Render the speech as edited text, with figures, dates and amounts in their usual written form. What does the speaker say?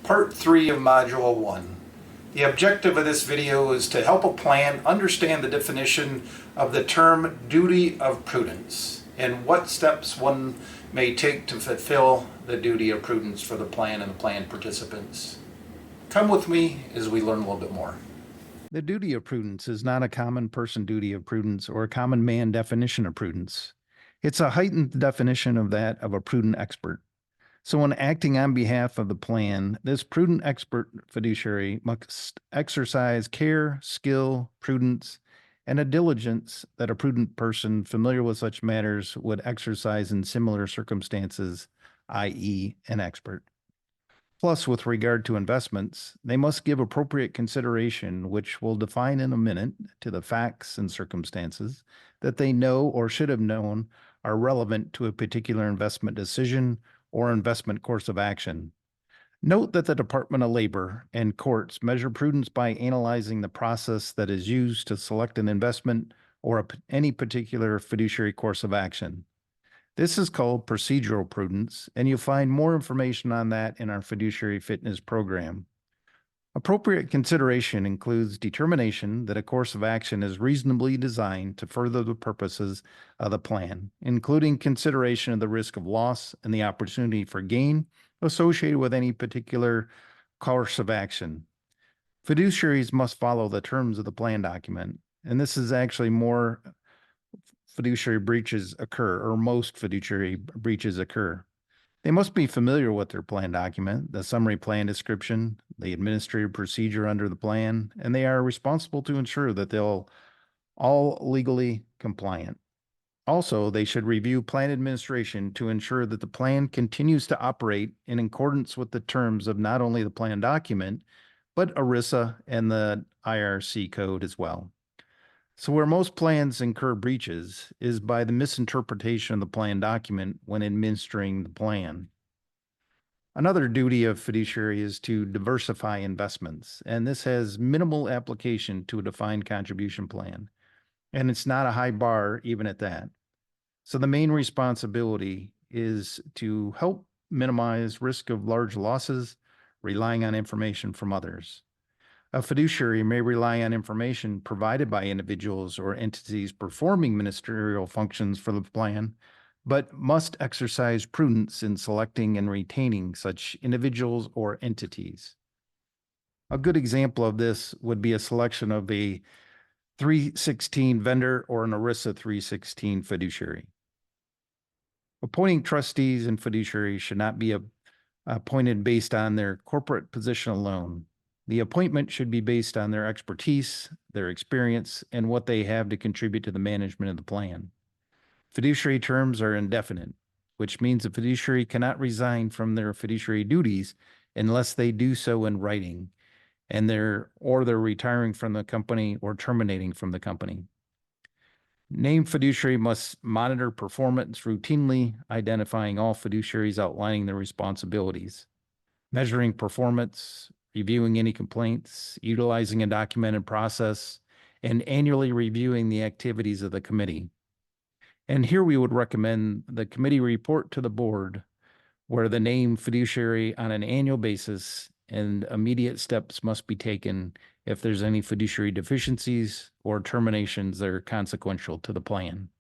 Part 3 of Module 1. The objective of this video is to help a plan understand the definition of the term duty of prudence and what steps one may take to fulfill the duty of prudence for the plan and the plan participants. Come with me as we learn a little bit more. The duty of prudence is not a common person duty of prudence or a common man definition of prudence. It's a heightened definition of that of a prudent expert. So when acting on behalf of the plan, this prudent expert fiduciary must exercise care, skill, prudence, and a diligence that a prudent person familiar with such matters would exercise in similar circumstances, i.e., an expert. Plus, with regard to investments, they must give appropriate consideration, which we'll define in a minute, to the facts and circumstances that they know or should have known are relevant to a particular investment decision or investment course of action. Note that the Department of Labor and courts measure prudence by analyzing the process that is used to select an investment or any particular fiduciary course of action. This is called procedural prudence, and you'll find more information on that in our fiduciary fitness program. Appropriate consideration includes determination that a course of action is reasonably designed to further the purposes of the plan, including consideration of the risk of loss and the opportunity for gain associated with any particular course of action. Fiduciaries must follow the terms of the plan document, and this is actually more fiduciary breaches occur, or most fiduciary breaches occur. They must be familiar with their plan document, the summary plan description, the administrative procedure under the plan, and they are responsible to ensure that they'll all legally compliant. Also, they should review plan administration to ensure that the plan continues to operate in accordance with the terms of not only the plan document, but ERISA and the IRC code as well. So where most plans incur breaches is by the misinterpretation of the plan document when administering the plan. Another duty of fiduciary is to diversify investments, and this has minimal application to a defined contribution plan, and it's not a high bar even at that. So the main responsibility is to help minimize risk of large losses, relying on information from others. A fiduciary may rely on information provided by individuals or entities performing ministerial functions for the plan, but must exercise prudence in selecting and retaining such individuals or entities. A good example of this would be a selection of a 316 vendor or an ERISA 316 fiduciary. Appointing trustees and fiduciaries should not be appointed based on their corporate position alone. The appointment should be based on their expertise, their experience, and what they have to contribute to the management of the plan. Fiduciary terms are indefinite, which means a fiduciary cannot resign from their fiduciary duties unless they do so in writing, and they're retiring from the company or terminating from the company. Named fiduciary must monitor performance routinely, identifying all fiduciaries, outlining their responsibilities, measuring performance, reviewing any complaints, utilizing a documented process, and annually reviewing the activities of the committee. And here we would recommend the committee report to the board where the named fiduciary on an annual basis, and immediate steps must be taken if there's any fiduciary deficiencies or terminations that are consequential to the plan.